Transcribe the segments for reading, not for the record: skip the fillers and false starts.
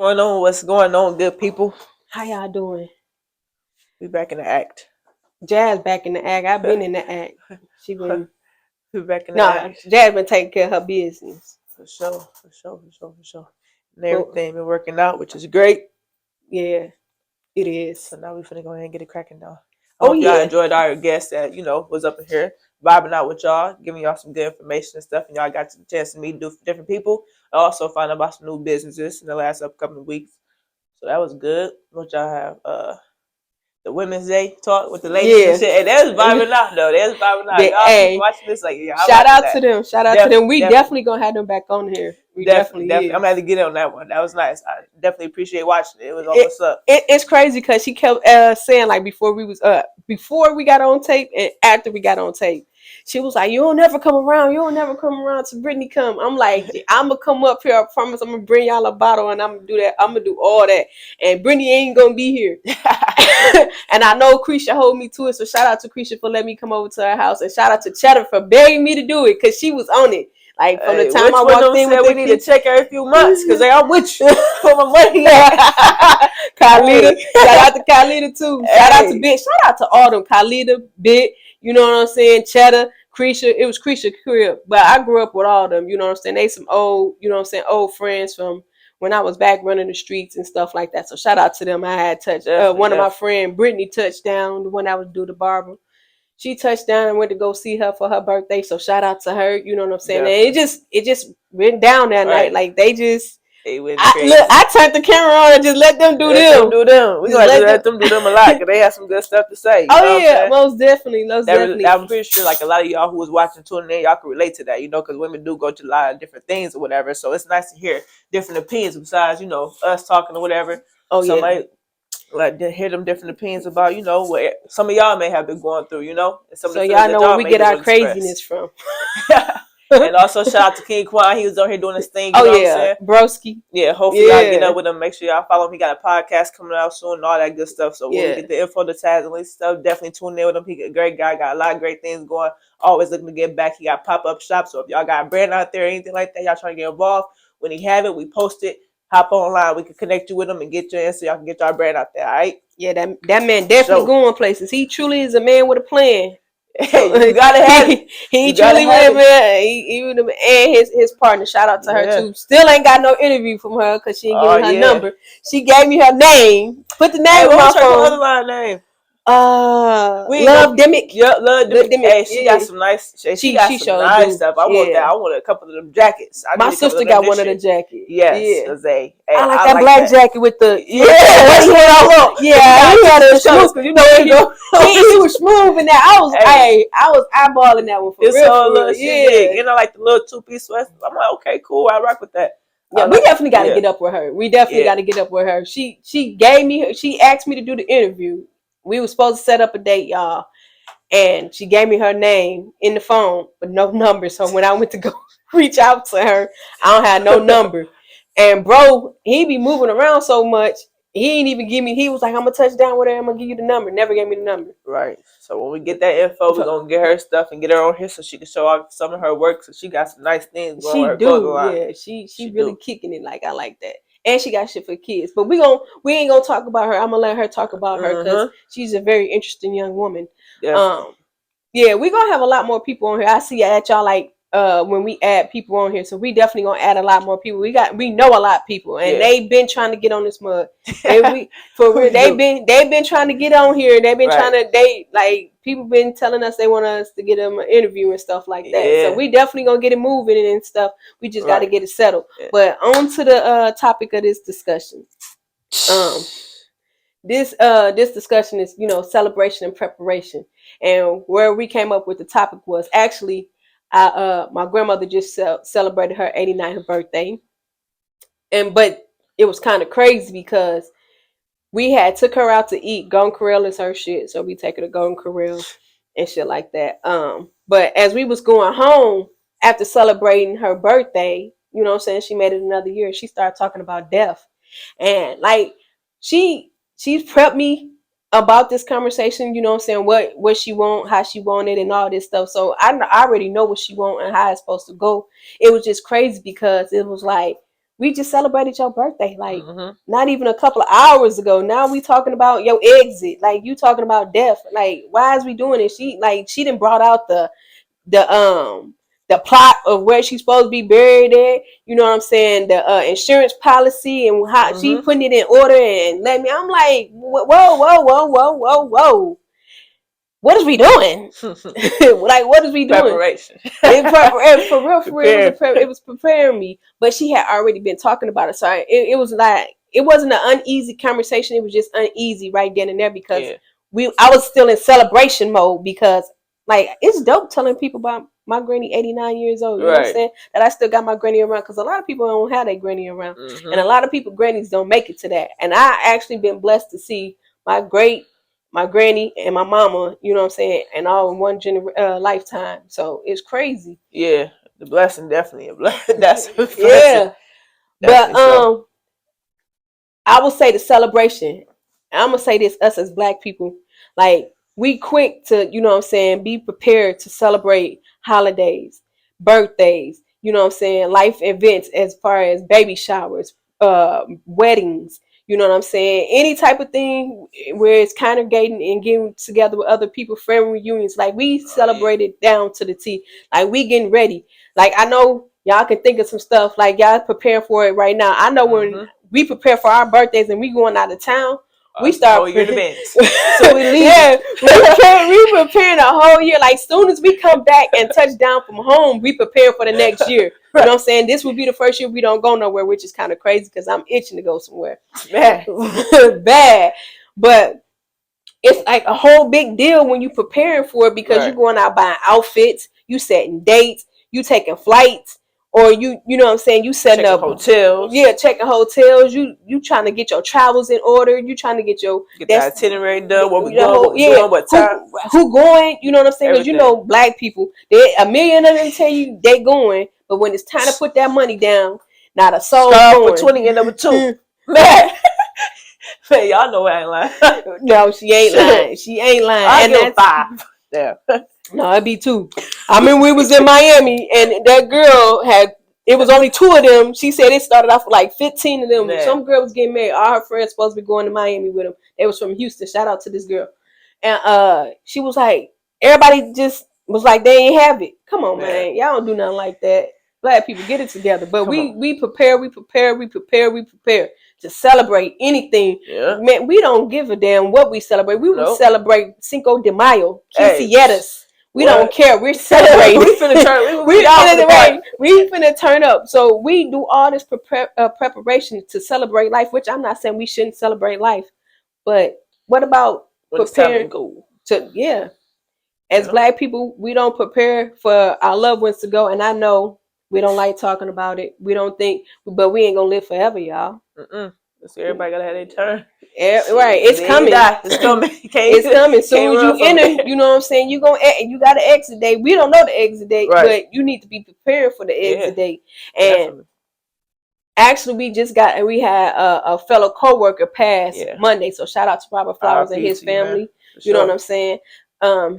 What's going on, good people? How y'all doing? We back in the act. Jazz back in the act. I've been in the act. She been We back in the nah. act. Jazz been taking care of her business. For sure. And But everything been working out, which is great. yeah, it is. So now we finna go ahead and get it cracking down. I Oh hope y'all yeah, enjoyed our guest that, was up in here vibing out with y'all, giving y'all some good information and stuff, and y'all got the chance to meet different people. I also find out about some new businesses in the last upcoming weeks. So that was good. What y'all have? The Women's Day talk with the ladies and yeah. shit. And they was vibing out though. They was vibing out. Y'all people Hey, watching this, like, yeah, I'm shout watching out to that. them. Shout out to them. We definitely gonna have them back on here. We definitely I'm is. gonna have to get on that one. That was nice. I definitely appreciate watching it. It was on It, what's up. it's crazy because she kept saying like before we got on tape and after we got on tape, she was like, "You don't never come around. You don't never come around to Brittany come." I'm like, "I'm gonna come up here. I promise. I'm gonna bring y'all a bottle and I'm gonna do that. I'm gonna do all that. And Brittany ain't gonna be here." And I know Creisha hold me to it. So shout out to Creisha for letting me come over to her house, and shout out to Cheddar for begging me to do it because she was on it. Like from the time I walked in with we need to check every few months because they are with you. Put my money. Khalida, shout out to Khalida too. Shout out to Bit. Shout out to all them. Khalida, Bit. You know what I'm saying? Cheddar, Creisha. It was Creisha crib, but I grew up with all of them. You know what I'm saying? They some old, you know what I'm saying, old friends from when I was back running the streets and stuff like that. So shout out to them. I had touched one of my friend Brittany touched down the one I was do the barber. She touched down and went to go see her for her birthday. So shout out to her. You know what I'm saying? And it just went down that night. Like they just. I turned the camera on and just let them do them. We gonna let them do them a lot because they have some good stuff to say. Oh yeah, most definitely. I'm pretty sure like a lot of y'all who was watching tuning in, y'all can relate to that, because women do go to a lot of different things or whatever. So it's nice to hear different opinions besides, us talking or whatever. Oh yeah. Like to hear them different opinions about, what some of y'all may have been going through, and some so of the y'all know where we get our craziness from. And also shout out to King Quan. He was on here doing his thing. You know what I'm saying? Broski. Yeah, hopefully y'all get up with him. Make sure y'all follow him. He got a podcast coming out soon and all that good stuff. So when we get the info, the tags, and stuff, definitely tune in with him. He's a great guy. Got a lot of great things going. Always looking to get back. He got pop-up shops. So if y'all got a brand out there or anything like that, y'all trying to get involved, when he have it, we post it. Hop online. We can connect you with him and get you in so y'all can get y'all brand out there. All right? Yeah, that man definitely going places. He truly is a man with a plan. Hey, you gotta have it. He truly went, man. And his partner. Shout out to her too. Still ain't got no interview from her because she ain't giving her number. She gave me her name. Put the name on my phone. Other line name. Love Demick. Yeah, Love Demick. Hey, she got some nice. She got some nice stuff. I want that. I want a couple of them jackets. My sister got one of the jackets. Yes, I like that black jacket with the he had a smooth. He was smooth in that. I was eyeballing that one for real. Yeah, like the little 2-piece sweats. I'm like, okay, cool. I rock with that. Yeah, we definitely got to get up with her. We definitely got to get up with her. She gave me. She asked me to do the interview. We were supposed to set up a date, y'all, and she gave me her name in the phone, but no number. So when I went to go reach out to her, I don't have no number. And bro, he be moving around so much. He ain't even give me. He was like, "I'm gonna touch down with her. I'm gonna give you the number." Never gave me the number. Right. So when we get that info, we're gonna get her stuff and get her on here so she can show off some of her work. So she got some nice things going. She really kicking it. Like I like that. And she got shit for kids. But we ain't gonna talk about her. I'm gonna let her talk about her because she's a very interesting young woman. Definitely. We're gonna have a lot more people on here. I see that y'all like when we add people on here. So we definitely gonna add a lot more people. We know a lot of people and they've been trying to get on this mud. They've been trying to get on here. They've been trying to people been telling us they want us to get them an interview and stuff like that. So we definitely gonna get it moving and stuff. We just gotta get it settled. But on to the topic of this discussion. This discussion is, celebration and preparation. And where we came up with the topic was actually my grandmother just celebrated her 89th birthday. But it was kind of crazy because we had took her out to eat. Golden Corral is her shit. So we take her to Golden Corral and shit like that. But as we was going home after celebrating her birthday, you know what I'm saying, she made it another year. She started talking about death. And like she's prepped me about this conversation, you know what I'm saying, what she want, how she want it and all this stuff. So I already know what she want and how it's supposed to go. It was just crazy because it was like we just celebrated your birthday, like not even a couple of hours ago. Now we talking about your exit, like you talking about death. Like, why is we doing it? She done brought out the plot of where she's supposed to be buried at. You know what I'm saying? The insurance policy and how she putting it in order and let me. I'm like, whoa. What is we doing? Like, what is we doing? Preparation. For real, it was preparing me. But she had already been talking about it, so it was like it wasn't an uneasy conversation. It was just uneasy right then and there because I was still in celebration mode because like it's dope telling people about my granny 89 years old. You know what I'm saying? That I still got my granny around because a lot of people don't have their granny around, and a lot of people grannies don't make it to that. And I actually been blessed to see my granny and my mama, you know what I'm saying, and all in one lifetime. So it's crazy. Yeah, the blessing definitely a blessing. That's a blessing. Yeah. But so. I will say the celebration. I'm gonna say this: us as Black people, like we quick to, you know what I'm saying, be prepared to celebrate holidays, birthdays, you know what I'm saying, life events as far as baby showers, weddings. You know what I'm saying? Any type of thing where it's congregating and getting together with other people, family reunions. Like we celebrated down to the T. Like we getting ready. Like I know y'all can think of some stuff. Like y'all preparing for it right now. I know when we prepare for our birthdays and we going out of town. We start preparing. So we leave. Yeah, we preparing a whole year. Like soon as we come back and touch down from home, we prepare for the next year. You know what I'm saying? This will be the first year we don't go nowhere, which is kind of crazy because I'm itching to go somewhere. Bad. But it's like a whole big deal when you preparing for it because you're going out buying outfits, you setting dates, you taking flights. Or you know what I'm saying, you setting up hotels. Yeah, checking hotels. You trying to get your travels in order. You trying to get the itinerary done. What we doing? What time? Who going? You know what I'm saying? Because you know, Black people, a million of them tell you they going, but when it's time to put that money down, not a soul going. For 20 and number 2. Man, y'all know I ain't lying. No, she ain't lying. She ain't lying. I give 5. Yeah. No, it'd be 2. I mean, we was in Miami, and that girl it was only 2 of them. She said it started off with like 15 of them. Man. Some girl was getting married. All her friends supposed to be going to Miami with them. They was from Houston. Shout out to this girl. And she was like, everybody just was like, they ain't have it. Come on, man. Y'all don't do nothing like that. Black people, get it together. But we prepare to celebrate anything. Yeah. Man, we don't give a damn what we celebrate. We will celebrate Cinco de Mayo, Quinceañeras. We don't care. We're celebrating. we finna turn up. So we do all this preparation to celebrate life, which I'm not saying we shouldn't celebrate life. But what about preparing to as Black people, we don't prepare for our loved ones to go. And I know we don't like talking about it. We don't think, but we ain't gonna live forever, y'all. So everybody gotta have their turn. Right, it's coming. It's coming. It's coming. Soon as you enter, you know what I'm saying. You got an exit date. We don't know the exit date, but you need to be prepared for the exit date. And actually, we had a fellow coworker pass Monday. So shout out to Robert Flowers and his family. You know what I'm saying.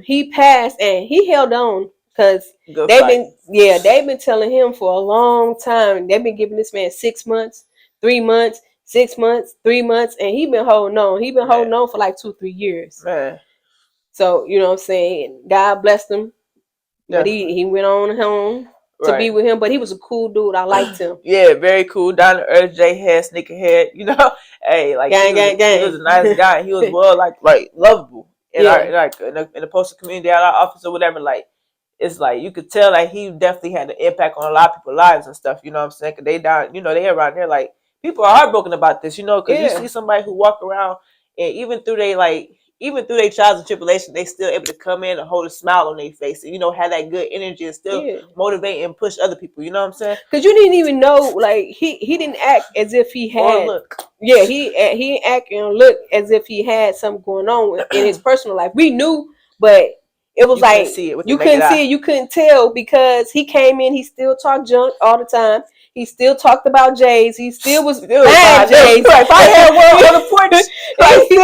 He passed and he held on because they've been telling him for a long time. They've been giving this man 6 months, 3 months, 6 months, 3 months, and he been holding on. He been holding on for like 2-3 years. Man. So you know what I'm saying. God blessed him, but he went on home to be with him. But he was a cool dude. I liked him. Yeah, very cool. Down to earth, J head, sneaker head. You know, hey, like gang. He was a nice guy. He was well, like lovable. In the postal community at our office or whatever, like it's like you could tell like he definitely had an impact on a lot of people's lives and stuff. You know what I'm saying? Cause they down, you know, they around there like people are heartbroken about this. You know, cause you see somebody who walk around and even through their trials and tribulations, they still able to come in and hold a smile on their face and, you know, have that good energy and still motivate and push other people. You know what I'm saying? Because you didn't even know, like, he didn't act as if he had... Yeah, he acted and look as if he had something going on in his personal life. We knew, but it was you couldn't see it. You couldn't tell because he came in, he still talked junk all the time. He still talked about J's. He still was buying J's. If I had one on the porch, he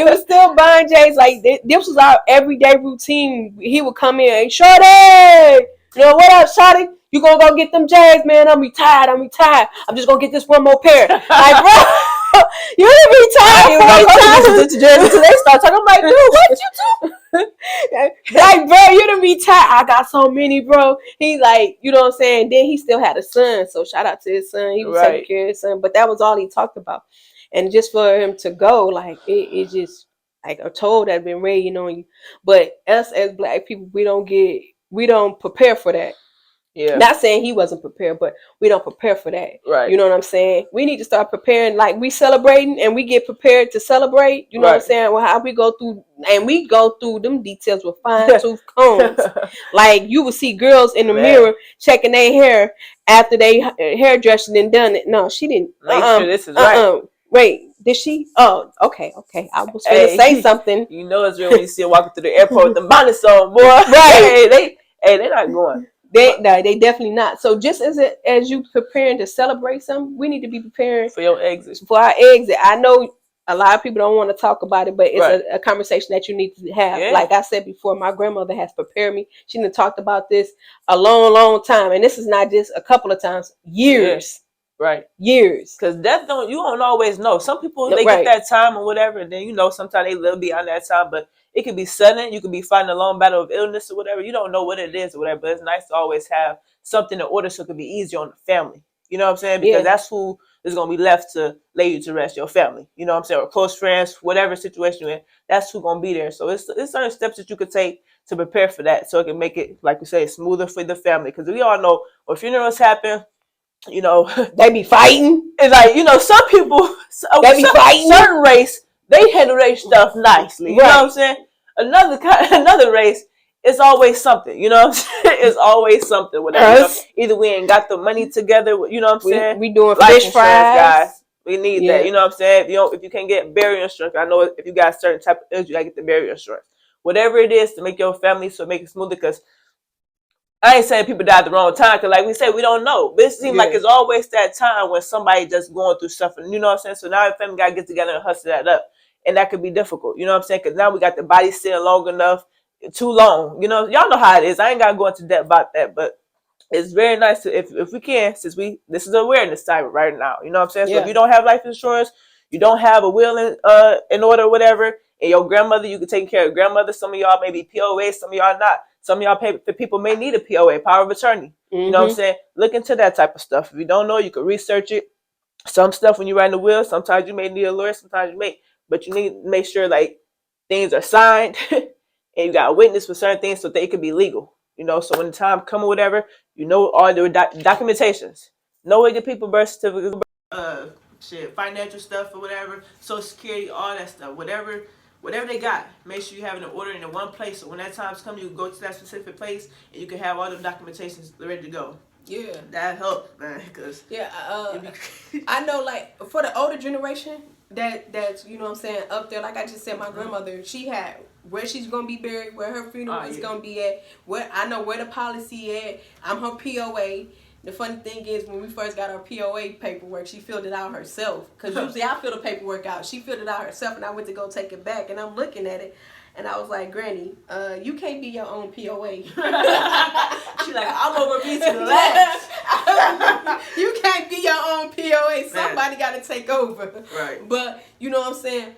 was still buying J's. Like this was our everyday routine. He would come in, hey, Shorty, you know what up, Shorty? You gonna go get them Jags, man? I'm retired. I'm just gonna get this one more pair. Like, bro, you done retired 40 times. Until they start talking. I'm like, dude, what you do? Like, bro, you done retired. I got so many, bro. He like, you know what I'm saying? Then he still had a son, so shout out to his son. He was taking care of his son, but that was all he talked about. And just for him to go, like, it just like a toll that been weighing on you. But us as Black people, we don't prepare for that. Yeah. Not saying he wasn't prepared, but we don't prepare for that. Right. You know what I'm saying? We need to start preparing, like we celebrating and we get prepared to celebrate. You know what I'm saying? Well, how we go through them details with fine tooth combs. Like you will see girls in the mirror checking their hair after they hairdressing and done it. No, she didn't. Make sure this is right. Wait, did she? Oh, okay. I was going to say something. You know it's real when you see her walking through the airport with the bonnets on, boy. Right. They're not going. They definitely not. So just as you preparing to celebrate something, we need to be preparing for your exit. For our exit. I know a lot of people don't want to talk about it, but it's a conversation that you need to have. Yeah. Like I said before, my grandmother has prepared me. She done talked about this a long, long time, and this is not just a couple of times, years. Yeah. Right. Years. Because you don't always know. Some people, they get that time or whatever, and then, sometimes they live beyond that time, but it could be sudden. You could be fighting a long battle of illness or whatever. You don't know what it is or whatever, but it's nice to always have something in order so it could be easier on the family. You know what I'm saying? Because that's who is going to be left to lay you to rest, your family. You know what I'm saying? Or close friends, whatever situation you're in, that's who's going to be there. So it's certain steps that you could take to prepare for that so it can make it, like we say, smoother for the family. Because we all know when funerals happen, they be fighting. It's like, some people, they be fighting. Certain race, they handle their stuff nicely. You know what I'm saying? Another race, it's always something. You know what I'm saying? It's always something. Whatever. Either we ain't got the money together. You know what I'm saying? We doing fish fries, guys. We need that. You know what I'm saying? If you can't get burial insurance, I know if you got a certain type of illness, you gotta get the burial insurance. Whatever it is to make your family make it smoother. Because I ain't saying people die at the wrong time, because like we said, we don't know. But it seems like it's always that time when somebody just going through stuff, and you know what I'm saying? So now the family got to get together and hustle that up. And that could be difficult, you know what I'm saying? Because now we got the body sitting long enough, too long. Y'all know how it is. I ain't got to go into depth about that, but it's very nice to, if we can, since this is awareness time right now, you know what I'm saying? So if you don't have life insurance, you don't have a will in order or whatever, and your grandmother, you can take care of grandmother. Some of y'all may be POA, some of y'all not. Some of y'all people may need a POA, power of attorney. You know what I'm saying? Look into that type of stuff. If you don't know, you can research it. Some stuff when you write a will, sometimes you may need a lawyer, sometimes you may. But you need to make sure like things are signed and you got a witness for certain things so they can be legal. So when the time come or whatever, all the documentations. Know where your people birth certificate, financial stuff or whatever, Social Security, all that stuff, whatever they got. Make sure you have it in order in one place. So when that time's come, you can go to that specific place and you can have all the documentations ready to go. Yeah, that helps, man. Cause I know, like for the older generation, that's you know what I'm saying, up there. Like I just said, my grandmother, she had where she's gonna be buried, where her funeral is gonna be at. I know where the policy at. I'm her POA. The funny thing is, when we first got our POA paperwork, she filled it out herself. Because usually I fill the paperwork out. She filled it out herself, and I went to go take it back. And I'm looking at it, and I was like, Granny, you can't be your own POA. She's like, I'm over be to the last. You can't be your own POA. Somebody got to take over. Right. But, you know what I'm saying?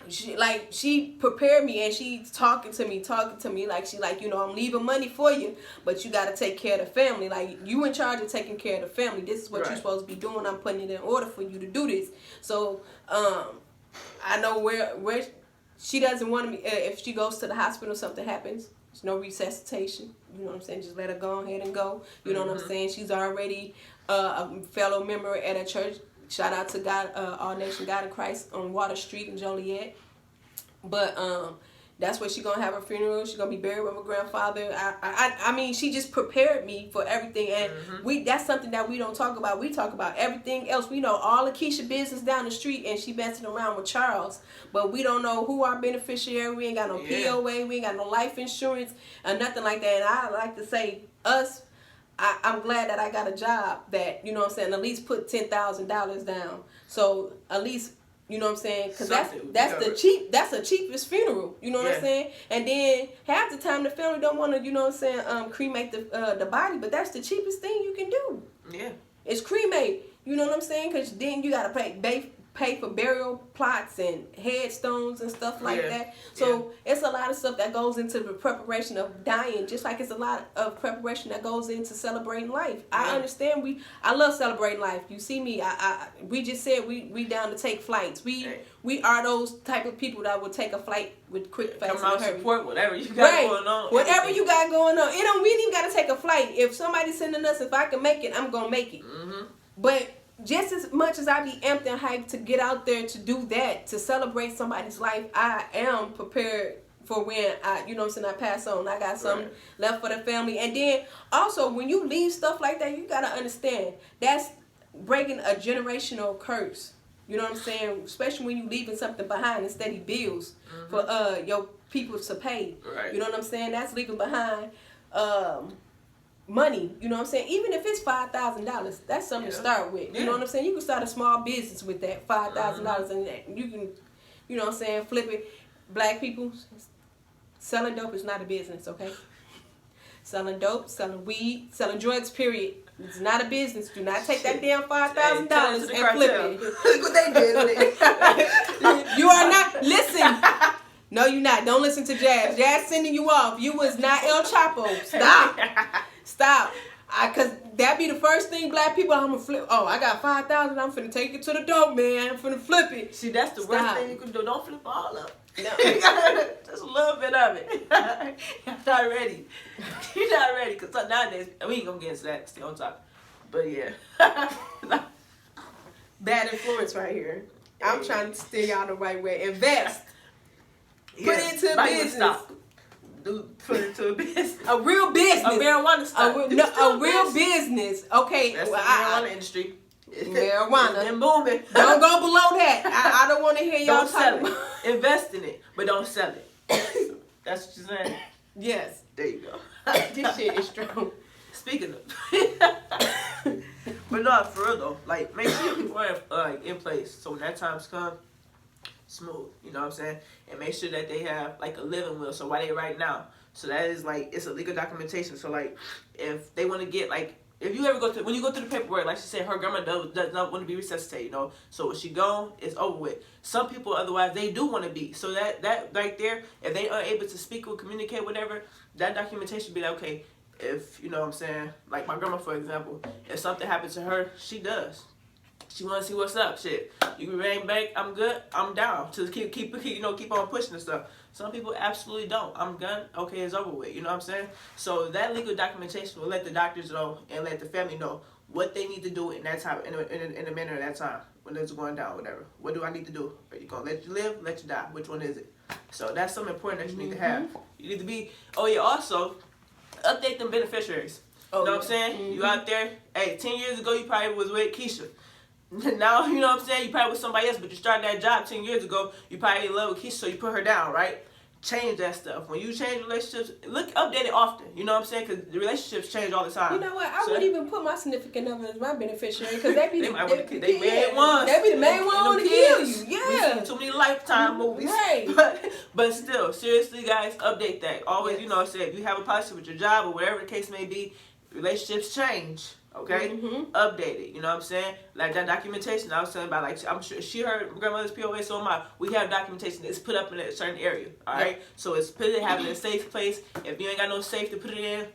She prepared me, and she's talking to me like I'm leaving money for you, but you got to take care of the family. Like, you in charge of taking care of the family. This is what you're supposed to be doing. I'm putting it in order for you to do this. So I know where she doesn't want me. If she goes to the hospital, something happens, there's no resuscitation. You know what I'm saying? Just let her go ahead and go. You know what I'm saying? She's already a fellow member at a church. Shout out to God, All Nation God in Christ on Water Street in Joliet. But that's where she's gonna have her funeral. She's gonna be buried with my grandfather. I mean, she just prepared me for everything, and that's something that we don't talk about. We talk about everything else. We know all of Keisha business down the street, and she messing around with Charles, but we don't know who our beneficiary. We ain't got no POA. We ain't got no life insurance or nothing like that. And I like to say us. I'm glad that I got a job that, you know what I'm saying, at least put $10,000 down. So at least You know what I'm saying? Because that's the cheapest funeral. You know what I'm saying? And then half the time the family don't want to, you know what I'm saying, cremate the body, but that's the cheapest thing you can do. Yeah. It's cremate. You know what I'm saying? Because then you got to pay for burial plots and headstones and stuff like that. So it's a lot of stuff that goes into the preparation of dying, just like it's a lot of preparation that goes into celebrating life. I understand. I love celebrating life. You see me. We just said we down to take flights. We are those type of people that will take a flight with quick, fast, and hurry. Support whatever you got going on. Whatever you got going on. We don't even got to take a flight. If somebody's sending us, if I can make it, I'm gonna make it. Mm-hmm. But just as much as I be amped and hyped to get out there to do that, to celebrate somebody's life, I am prepared for when I pass on. I got something left for the family. And then also when you leave stuff like that, you gotta understand that's breaking a generational curse. You know what I'm saying? Especially when you leaving something behind and steady bills for your people to pay. Right. You know what I'm saying? That's leaving behind money, you know what I'm saying? Even if it's $5,000, that's something to start with. You know what I'm saying? You can start a small business with that $5,000 and you can, you know what I'm saying, flip it. Black people, selling dope is not a business, okay? Selling dope, selling weed, selling drugs, period. It's not a business. Do not take that damn $5,000 and flip it. Look what they did with it. You are not, listen. No, you're not. Don't listen to Jazz. Jazz sending you off. You was not El Chapo. Stop. Stop. Cause that be the first thing black people, I'm gonna flip. Oh, I got 5,000. I'm finna take it to the dope man. I'm finna flip it. See, that's the worst thing you can do. Don't flip all of it. No. Just a little bit of it. You're not ready. You're not ready. Cause nowadays we ain't gonna get into that. Stay on top. But yeah. Bad influence right here. I'm trying to steer y'all the right way. Invest. Put it into a business. Stop. Put it into a business. A real business. A marijuana stock. A real business. Okay. That's the marijuana industry. Marijuana. And booming. Don't go below that. I don't want to hear y'all talk about it. Invest in it, but don't sell it. That's what you're saying? Yes. There you go. This shit is strong. Speaking of. But no, for real though. Like, make sure people are in place. So when that time's come, smooth, you know what I'm saying? And make sure that they have like a living will, so why they right now. So that is like, it's a legal documentation. So like, if they want to get like, if you ever when you go through the paperwork, like she said, her grandma does not want to be resuscitated, you know? So when she gone, it's over with. Some people, otherwise, they do want to be. So that right there, if they are able to speak or communicate, whatever, that documentation be like, okay, if, you know what I'm saying, like my grandma, for example, if something happens to her, she does. She want to see what's up, shit. You can bring back, I'm good, I'm down. To keep on pushing and stuff. Some people absolutely don't. I'm done, okay, it's over with, you know what I'm saying? So that legal documentation will let the doctors know and let the family know what they need to do in that time, in the manner of that time, when it's going down, whatever. What do I need to do? Are you going to let you live, let you die? Which one is it? So that's something important that you need to have. You need to be, also, update them beneficiaries. You know what I'm saying? You out there, hey, 10 years ago, you probably was with Keisha. Now, you know what I'm saying? You probably with somebody else, but you started that job 10 years ago. You probably in love with Keisha, so you put her down, right? Change that stuff. When you change relationships, update it often. You know what I'm saying? Because the relationships change all the time. You know what? I wouldn't even put my significant other as my beneficiary because they be the main ones. They be the main one to kill you. Yeah. We see too many Lifetime movies. Right. But still, seriously, guys, update that. Always, you know, say if you have a policy with your job or whatever the case may be, relationships change. Okay, update it. You know what I'm saying? Like that documentation I was telling about. Like I'm sure she heard grandmother's POA, so am I. We have documentation that's put up in a certain area. All right, so it's have it in a safe place. If you ain't got no safe to put it in,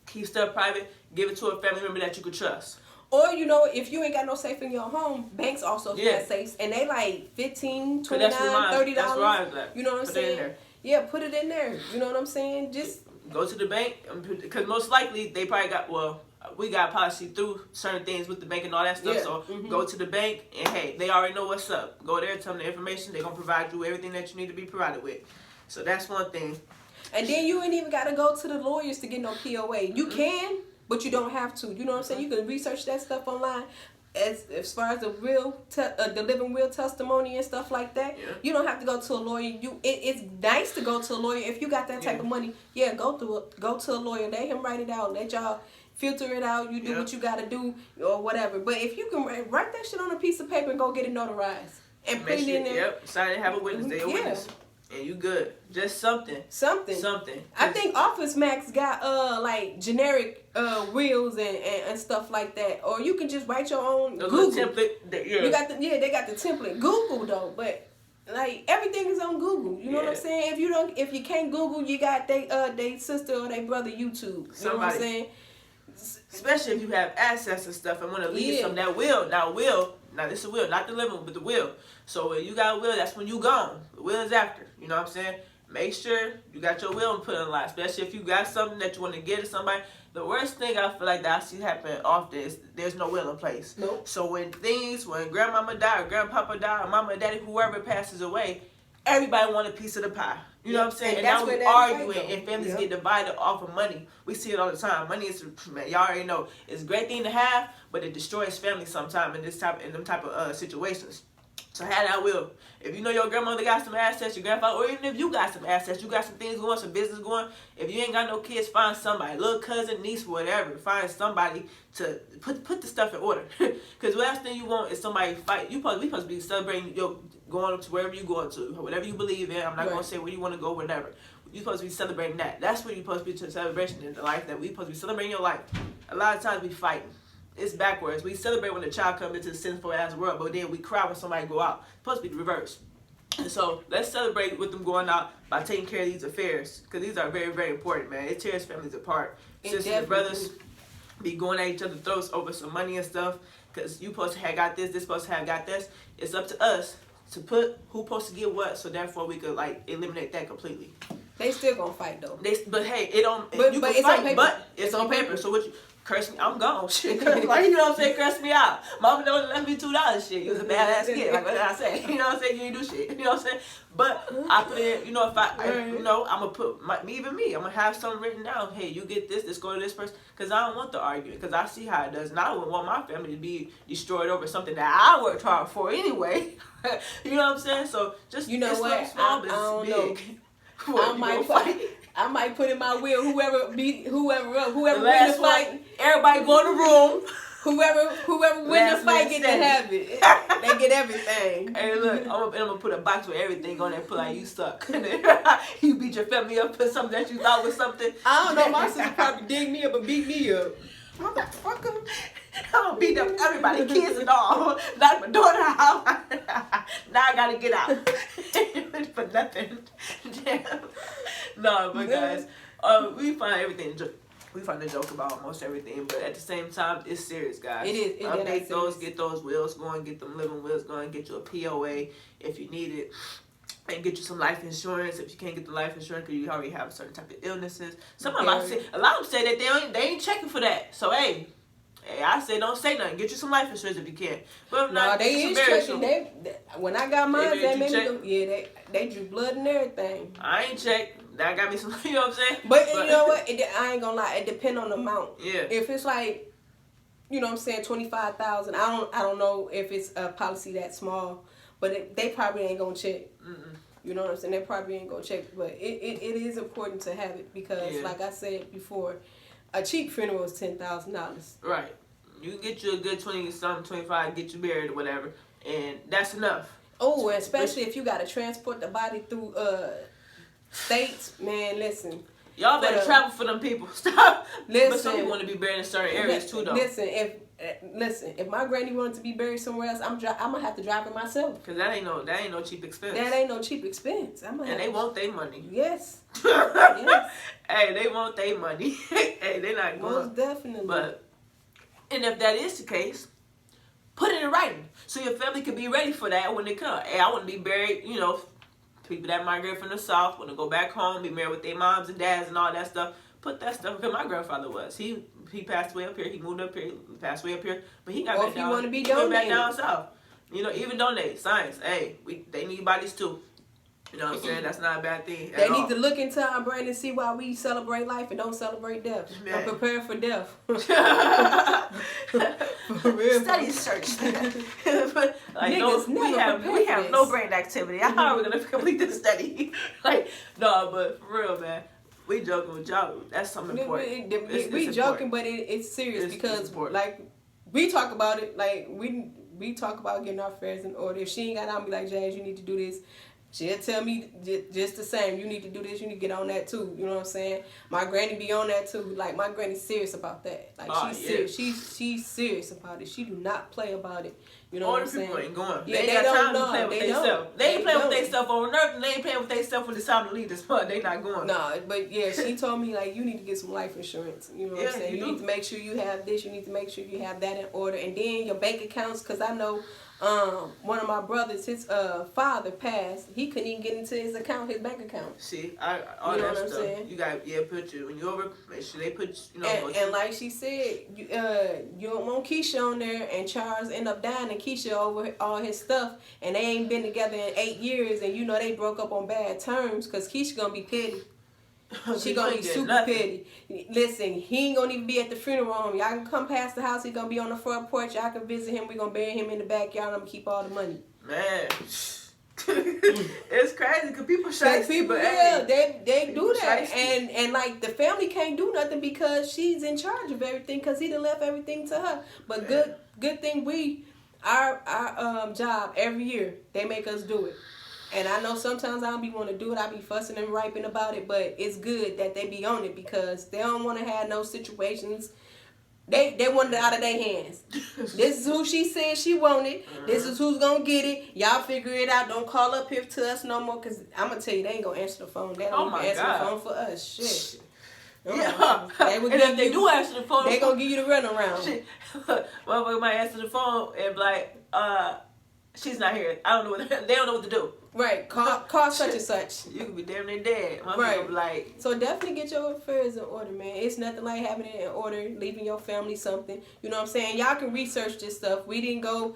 keep stuff private. Give it to a family member that you could trust. Or, you know, if you ain't got no safe in your home, banks also have safes, and they like $15, $29, $30. That's where I was at. You know what I'm saying? Yeah, put it in there. You know what I'm saying? Just go to the bank, because most likely they probably got we got policy through certain things with the bank and all that stuff. Yeah. So go to the bank and hey, they already know what's up. Go there, tell them the information. They're gonna provide you everything that you need to be provided with. So that's one thing. And then you ain't even gotta go to the lawyers to get no POA. You can, but you don't have to. You know what I'm saying? You can research that stuff online. As far as the living will testimony and stuff like that, you don't have to go to a lawyer. It's nice to go to a lawyer if you got that type of money. Yeah, go to a lawyer. Let him write it out. Let y'all filter it out. You do what you got to do or whatever. But if you can write that shit on a piece of paper and go get it notarized. and put it in there. Yep, sign and have a witness. They a witness. And you good. Just something. I think Office Max got like generic wheels and stuff like that. Or you can just write your own Google template. You got they got the template. Google though, but like everything is on Google. You know what I'm saying? If you can't Google, you got they sister or they brother YouTube. You know what I'm saying? Especially if you have access and stuff and want to leave some that will. Now this is a will, not the living, but the will. So when you got a will, that's when you gone. The will is after. You know what I'm saying? Make sure you got your will and put in line. Especially if you got something that you want to give to somebody. The worst thing I feel like that I see happen often is there's no will in place. Nope. So when grandmama die or grandpapa die or mama or daddy, whoever passes away, everybody want a piece of the pie. You know what I'm saying? And now we arguing and families get divided off of money. We see it all the time. Money is, man, y'all already know, it's a great thing to have, but it destroys families sometimes in them type of situations. So have that will. If you know your grandmother got some assets, your grandfather, or even if you got some assets, you got some things going, some business going. If you ain't got no kids, find somebody, little cousin, niece, whatever. Find somebody to put the stuff in order. Because the last thing you want is somebody fight. We supposed to be celebrating your going to wherever you going to, whatever you believe in. I'm not gonna say where you want to go, whatever. You're supposed to be celebrating that. That's what you're supposed to be to a celebration in the life that we supposed to be celebrating your life. A lot of times we fighting. It's backwards. We celebrate when the child comes into the sinful ass world, but then we cry when somebody go out. It's supposed to be the reverse. And so let's celebrate with them going out by taking care of these affairs, because these are very, very important, man. It tears families apart. Sisters and brothers be going at each other's throats over some money and stuff, because you supposed to have got this supposed to have got this. It's up to us to put who supposed to get what, so therefore we could like eliminate that completely. They still gonna fight though. But hey, it don't. But you can it's fight, on paper. But it's on paper. So what you? Curse me, I'm gone. Shit, like, you know what I'm saying? Curse me out. Mama don't left me $2. Shit, you was a badass kid. Like what did I say? You know what I'm saying? You ain't do shit. You know what I'm saying? But I put in, you know, if I'm gonna put I'm gonna have something written down. Hey, you get this. Let's go to this person. Because I don't want the argument. Because I see how it does. And I wouldn't want my family to be destroyed over something that I worked hard for anyway. You know what I'm saying? So just what? Small business, big. I might put in my will whoever win the fight. Everybody go in the room. Whoever win the fight get to have it. They get everything. Hey, look, I'm gonna put a box with everything on there. Put like you suck. You beat your family up for something that you thought was something. I don't know. My sister probably dig me up and beat me up. Motherfucker. I'm gonna beat up everybody, kids and all. Knock my daughter out. Now I gotta get out. For nothing. Damn. No, but guys, we find everything. We find a joke about almost everything, but at the same time, it's serious, guys. It is. Update those, get those wills going, get them living wills going, get you a POA if you need it, and get you some life insurance if you can't get the life insurance because you already have a certain type of illnesses. A lot of them say that they ain't checking for that. So hey, I say don't say nothing. Get you some life insurance if you can. But if not, they is checking. When I got mine, they drew blood and everything. I ain't checked. That got me some. You know what I'm saying? But you know what? I ain't gonna lie. It depends on the amount. Yeah. If it's like, you know what I'm saying, 25,000. I don't know if it's a policy that small, but they probably ain't gonna check. Mm-mm. You know what I'm saying? They probably ain't gonna check. But it is important to have it because, like I said before, a cheap funeral is $10,000. Right. You can get you a good 20-something, 25, get you buried or whatever, and that's enough. Oh, especially if you got to transport the body through states, man. Listen. Y'all better travel for them people. Stop. Listen. But some people want to be buried in certain areas too, though. Listen. If my granny wanted to be buried somewhere else, I'm gonna have to drive it myself. Cause that ain't no cheap expense. That ain't no cheap expense. And they want their money. Yes. Yes. Hey, they want their money. Hey, they not going. Most definitely. And if that is the case, put it in writing so your family can be ready for that when they come. Hey, I want to be buried, you know, people that migrate from the South want to go back home, be married with their moms and dads and all that stuff. Put that stuff, because my grandfather was. He passed away up here. He moved up here. He passed away up here. But he got back down. Or if you want to be donated. Back donated. down south. You know, even donate. Science. Hey, they need bodies too. You know what I'm saying? That's not a bad thing. They need to look into our brain and see why we celebrate life and don't celebrate death. Man. I'm prepared for death. For real. Study search. But, like, we have no brain activity. How are we gonna complete this study? Like, no, but for real, man. We joking with y'all. That's something important. We joking, but it's serious because like we talk about it. Like we we talk about getting our affairs in order. If she ain't got, I'll be like, Jazz, you need to do this. She'll tell me just the same. You need to do this. You need to get on that too. You know what I'm saying? My granny be on that too. Like my granny's serious about that. Like she's serious. She's serious about it. She do not play about it. You know what I'm saying? People ain't going. Yeah, they don't got time to play with themselves. They ain't playing with themselves on earth, and they ain't playing with themselves when it's time to leave this month. They not going. Nah, but yeah, she told me like you need to get some life insurance. You know what I'm saying? You need to make sure you have this. You need to make sure you have that in order, and then your bank accounts. Cause I know. One of my brothers, his father passed. He couldn't even get into his bank account. See, all you know that what I'm stuff. Saying? You got put you when you over. Make sure they put And like she said, you don't want Keisha on there, and Charles end up dying, and Keisha over all his stuff, and they ain't been together in 8 years, and they broke up on bad terms, cause Keisha gonna be petty. She gonna be super petty. Listen, he ain't gonna even be at the funeral home. Y'all can come past the house. He gonna be on the front porch. Y'all can visit him. We gonna bury him in the backyard. I'm gonna keep all the money. Man, it's crazy because people shy. People, they do that, and like the family can't do nothing because she's in charge of everything because he done left everything to her. But good thing our job every year they make us do it. And I know sometimes I don't be want to do it. I be fussing and griping about it, but it's good that they be on it because they don't want to have no situations. They want it out of their hands. This is who she said she wanted. This is who's going to get it. Y'all figure it out. Don't call up here to us no more because I'm going to tell you, they ain't going to answer the phone. They don't even answer the phone for us. Shit. Yeah. And if they do answer the phone, they going to give you the runaround. Shit. Motherfucker might answer the phone and be like, she's not here. I don't know what they don't know what to do. Right, call such and such. You could be damn near dead. Right, like. So definitely get your affairs in order, man. It's nothing like having it in order, leaving your family something. You know what I'm saying? Y'all can research this stuff. We didn't go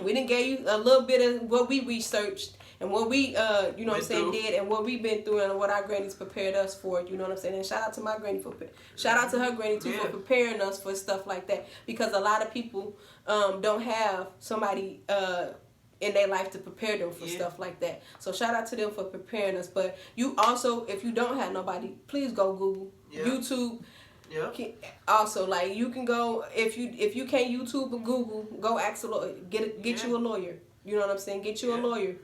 we didn't give you a little bit of what we researched and what we did and what we've been through and what our grannies prepared us for. You know what I'm saying? And shout out to my granny for her granny too for preparing us for stuff like that because a lot of people don't have somebody in their life to prepare them for stuff like that. So shout out to them for preparing us. But you also, if you don't have nobody, please go Google, YouTube. Yeah. Also, like you can go if you can't YouTube or Google, go ask a lawyer, get you a lawyer. You know what I'm saying? Get you a lawyer.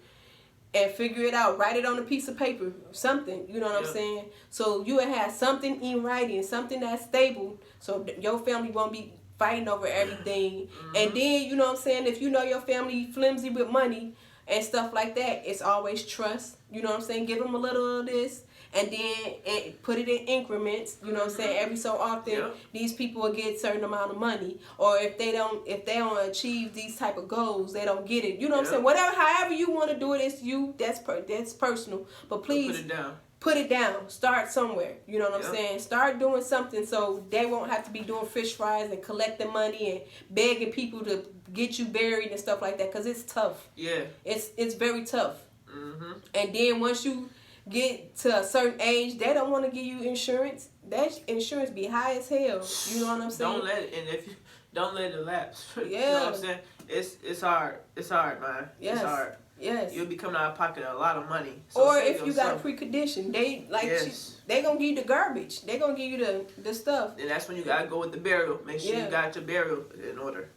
And figure it out. Write it on a piece of paper, something. You know what I'm saying? So you will have something in writing, something that's stable, so your family won't be fighting over everything. And then, you know what I'm saying, if you know your family flimsy with money and stuff like that, it's always trust. You know what I'm saying? Give them a little of this and then put it in increments. You know what I'm saying? Every so often, these people will get a certain amount of money. Or if they don't achieve these type of goals, they don't get it. You know what I'm saying? However you want to do it, it's you. That's personal. But please put it down. Start somewhere. You know what I'm saying? Start doing something so they won't have to be doing fish fries and collecting money and begging people to get you buried and stuff like that because it's tough. Yeah. It's very tough. And then once you get to a certain age, they don't want to give you insurance. That insurance be high as hell. You know what I'm saying? Don't let it lapse. You know what I'm saying? It's hard. It's hard, man. It's hard. Yes. You'll be coming out of pocket a lot of money. So or if you got a precondition, they gonna give you the garbage. They gonna give you the stuff. And that's when you gotta go with the burial. Make sure you got your burial in order.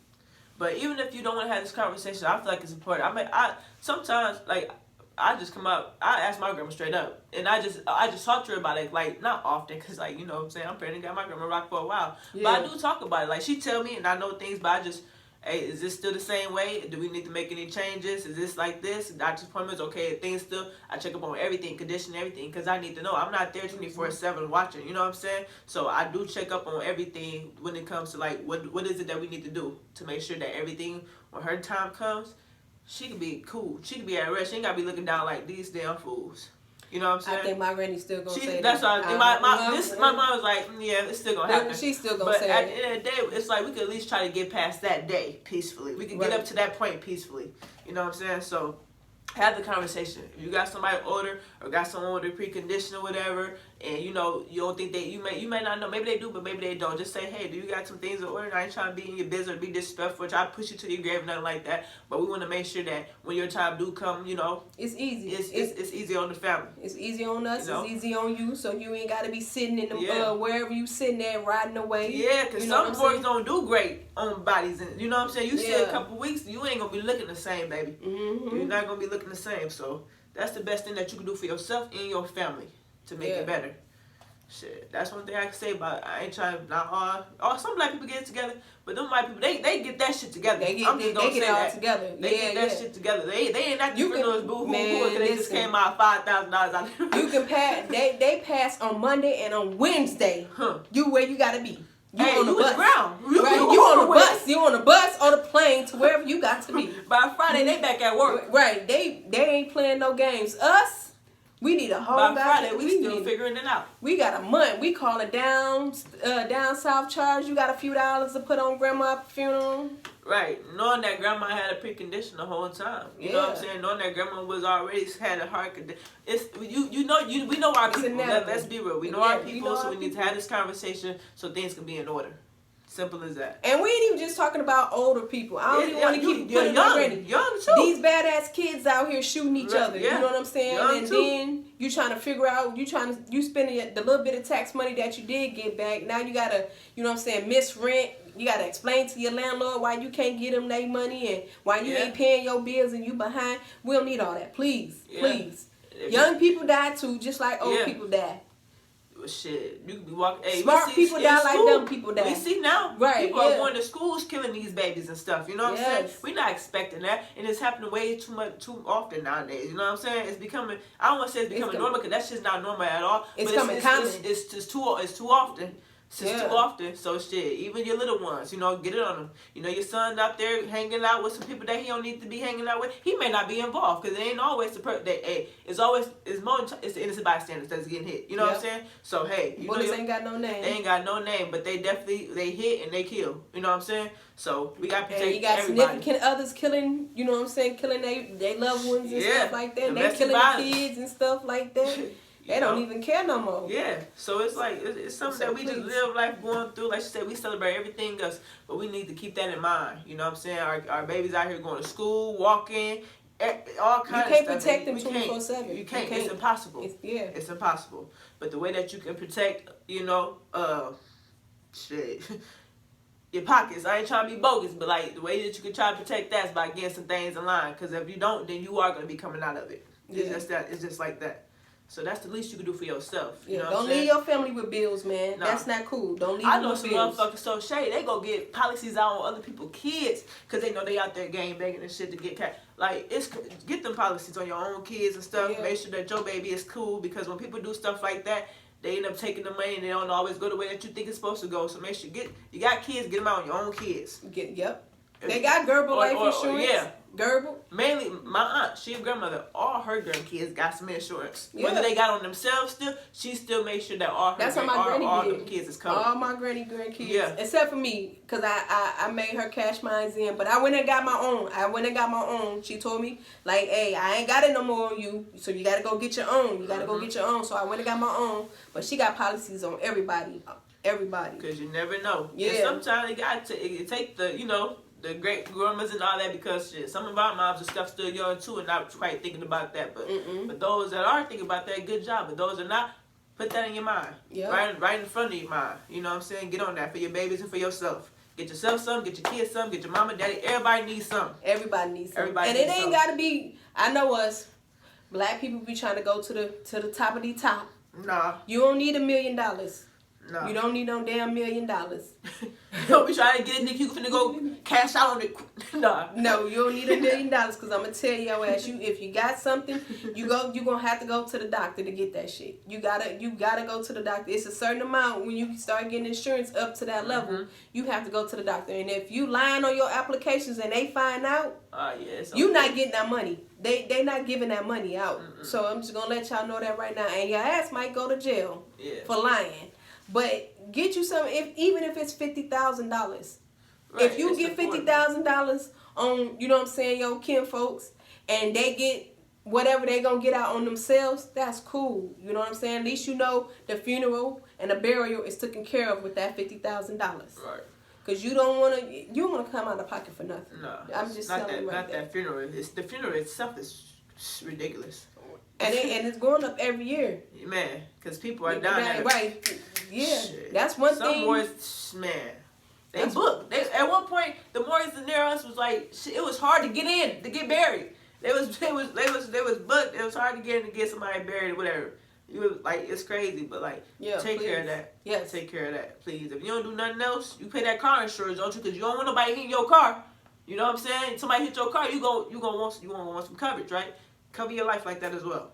But even if you don't want to have this conversation, I feel like it's important. I mean, sometimes I just come up. I ask my grandma straight up, and I just talk to her about it. Like not often, cause you know what I'm saying, I'm pregnant, got my grandma rock for a while. Yeah. But I do talk about it. Like she tell me, and I know things, but I just. Hey, is this still the same way? Do we need to make any changes? Is this like this? Doctor's appointments, okay, things still. I check up on everything, condition everything, because I need to know. I'm not there 24/7 watching, you know what I'm saying? So I do check up on everything when it comes to like, what is it that we need to do to make sure that everything, when her time comes, she can be cool. She can be at rest. She ain't got to be looking down like these damn fools. You know what I'm saying? I think my granny's still gonna say that's what I think. My mom was like, yeah, it's still gonna happen. She's still gonna say it. But at the end of the day, it's like we could at least try to get past that day peacefully. We can get up to that point peacefully. You know what I'm saying? So have the conversation. If you got somebody older or got someone with a precondition or whatever, and you know you don't think you may not know, maybe they do, but maybe they don't. Just say, hey, do you got some things in order? I ain't trying to be in your business or be disrespectful, try to push you to your grave, nothing like that. But we want to make sure that when your time do come, you know, it's easy. It's easy on the family. It's easy on us. You know? It's easy on you, so you ain't got to be sitting in the wherever you sitting there riding away. Yeah, because some boys don't do great on bodies, and you know what I'm saying. You see a couple weeks, you ain't gonna be looking the same, baby. Mm-hmm. You're not gonna be looking the same. So that's the best thing that you can do for yourself and your family to make it better. Shit, that's one thing I can say about it. I ain't trying to not all. Some black people get it together, but them white people they get that shit together. They get it all together. They get that shit together. They ain't not the those boo hoo because they just came out $5,000 out. You can pass. They pass on Monday and on Wednesday. You where you gotta be. You on the bus. You on the bus. You on the bus or the plane to wherever you got to be. By Friday they back at work. Right. They ain't playing no games. Us. We need a whole by Friday. We still figuring it out. We got a month. We call it down south charge. You got a few dollars to put on grandma's funeral. Right, knowing that grandma had a precondition the whole time. You know what I'm saying? Knowing that grandma was already had a heart condition. It's we know our people. Let's be real. We know our people, so we need to have this conversation so things can be in order. Simple as that. And we ain't even just talking about older people. I don't even want to keep putting it young too. These badass kids out here shooting each other. You know what I'm saying? Young then you trying to figure out, you spending the little bit of tax money that you did get back. Now you gotta, you know what I'm saying, miss rent. You gotta explain to your landlord why you can't get them their money and why you ain't paying your bills and you behind. We don't need all that. Please. Young people die too, just like old people die. Shit, you could be walking. Hey, smart people die like dumb people die. We see now, people are going to schools killing these babies and stuff. You know what I'm saying? We're not expecting that, and it's happening way too often nowadays. You know what I'm saying? It's becoming. I don't want to say it's becoming normal because that's just not normal at all. It's coming common. It's too often. Too often, so shit. Even your little ones, you know, get it on them. You know, your son out there hanging out with some people that he don't need to be hanging out with. He may not be involved because it ain't always the person. It's the innocent bystanders that's getting hit. You know what I'm saying? So hey, you bullets ain't got no name. They ain't got no name, but they hit and they kill. You know what I'm saying? So we got to protect you got everybody. Significant others killing. You know what I'm saying? Killing they loved ones and stuff like that. And they killing the kids and stuff like that. They don't even care no more. Yeah, so it's like it's something that we just live life going through. Like you said, we celebrate everything else, but we need to keep that in mind. You know what I'm saying? Our babies out here going to school, walking, all kinds of stuff. You can't protect them 24/7. You can't. It's impossible. It's impossible. But the way that you can protect, you know, your pockets. I ain't trying to be bogus, but like the way that you can try to protect that is by getting some things in line. Because if you don't, then you are going to be coming out of it. It's just that. It's just like that. So that's the least you can do for yourself. You know what I'm saying? Don't leave your family with bills, man. No. That's not cool. Don't leave them with bills. I know some motherfuckers so shady. They go get policies out on other people's kids because they know they out there gang banging and shit to get cash. Like, get them policies on your own kids and stuff. Make sure that your baby is cool because when people do stuff like that, they end up taking the money and they don't always go the way that you think it's supposed to go. So make sure you got kids, get them out on your own kids. They got Gerber life insurance. Gerber. Mainly, my aunt, she a grandmother. All her grandkids got some insurance. Whether they got on themselves still, she still makes sure that all her kids is covered. All my grandkids. Except for me, because I made her cash mine in. But I went and got my own. She told me, like, hey, I ain't got it no more on you. So you got to go get your own. Go get your own. So I went and got my own. But she got policies on everybody. Because you never know. And sometimes it take the, you know, the great grandmas and all that because shit, some of our moms and stuff still young too and not quite thinking about that. But those that are thinking about that, good job. But those that are not, put that in your mind. Right in front of your mind. You know what I'm saying? Get on that for your babies and for yourself. Get yourself some, get your kids some, get your mama, daddy. Everybody needs some. Everybody needs some. And it ain't got to be, I know us, black people be trying to go to the top of the top. Nah. You don't need $1 million. No. You don't need no damn $1 million. Don't be trying to get it, nigga. You finna go cash out on it. Nah. No, you don't need $1 million because I'm gonna tell your ass, if you got something, you gonna have to go to the doctor to get that shit. You gotta go to the doctor. It's a certain amount when you start getting insurance up to that level. You have to go to the doctor. And if you lying on your applications and they find out, you not getting that money. They not giving that money out. So I'm just gonna let y'all know that right now. And your ass might go to jail for lying. But get you some, even if it's $50,000. If you get $50,000 on, you know what I'm saying, your kin folks, and they get whatever they gonna get out on themselves, that's cool. You know what I'm saying? At least you know the funeral and the burial is taken care of with that $50,000. Right. Cause you don't wanna come out of pocket for nothing. No, I'm just not telling you not that funeral. It's the funeral itself is ridiculous. And it's going up every year. Man, because people are dying. Right. Yeah. Shit. That's one Some thing. morgues, man. They booked. At one point, the morgues near us was like, it was hard to get in, to get buried. They was booked. It was hard to get in to get somebody buried or whatever. You was like, it's crazy, but like, take care of that. Yes. Take care of that, please. If you don't do nothing else, you pay that car insurance, don't you? Because you don't want nobody hitting your car. You know what I'm saying? Somebody hit your car, you gonna want some coverage, right? Cover your life like that as well.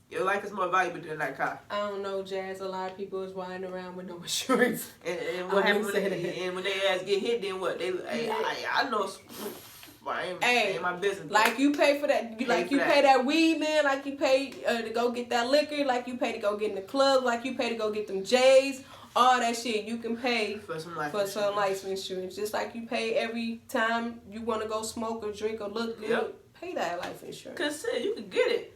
Your life is more valuable than that car. I don't know, Jazz. A lot of people is riding around with no insurance. And what happens when they ass get hit? Then what? I know. Ain't my business. Like you pay for that. Like you pay that weed, man. Like you pay to go get that liquor. Like you pay to go get in the club. Like you pay to go get them J's. All that shit you can pay for some life insurance. Just like you pay every time you want to go smoke or drink or look good. Yep. Pay that life insurance. Cause you can get it.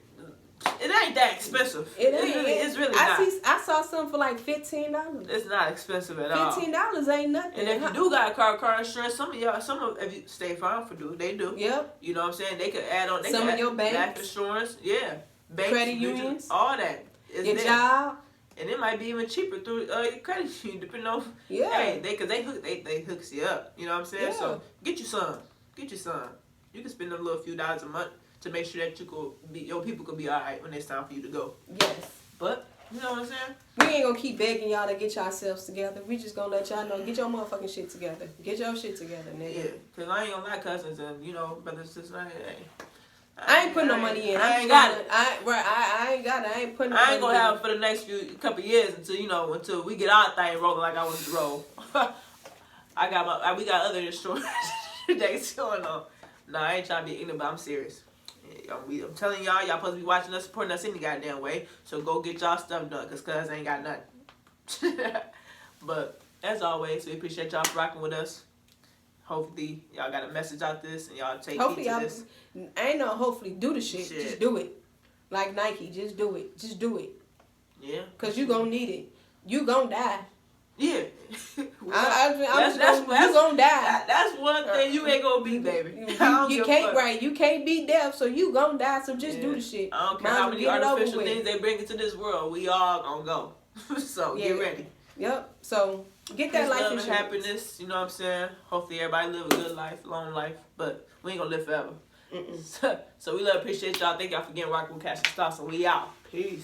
It ain't that expensive. It's really not. I saw something for like $15. It's not expensive at all. $15 ain't nothing. And if you do got a car insurance, some of if you State Farm they do. Yep. You know what I'm saying? They could add on. Some of your banks, life insurance, banks, credit unions, all that. Your job. And it might be even cheaper through your credit union, depending on. Yeah. Hey, they hooks you up. You know what I'm saying? Yeah. So get you some. You can spend them little few dollars a month to make sure that your people could be all right when it's time for you to go. Yes. But you know what I'm saying? We ain't gonna keep begging y'all to get yourselves together. We just gonna let y'all know, get your motherfucking shit together. Get your shit together, nigga. Yeah, cause I ain't gonna lie, cousins, and brothers, sisters, I ain't putting no money in. I ain't got it. I ain't got it. I ain't putting. I ain't gonna have it for the next couple years until we get our thing rolling like I want it to roll. We got other insurance days going on. No, I ain't trying to be ignorant, but I'm serious. I'm telling y'all supposed to be watching us, supporting us any goddamn way. So go get y'all stuff done, cause ain't got nothing. But as always, we appreciate y'all for rocking with us. Hopefully y'all got a message out this and y'all take heed to this. I ain't no hopefully do the shit. Just do it. Like Nike, just do it. Just do it. Yeah. Cause you gonna need it. You gonna die. Yeah. You gonna die. That's one thing you ain't gonna beat, baby. You can't You can't beat death, so you gonna die. So just do the shit. I don't care how many artificial things they bring into this world. We all gonna go. So get ready. Yep. So get that life insurance. Happiness. You know what I'm saying? Hopefully everybody live a good life, long life. But we ain't gonna live forever. So we appreciate y'all. Thank y'all for getting rocking with Cash and Stars. And we out. Peace.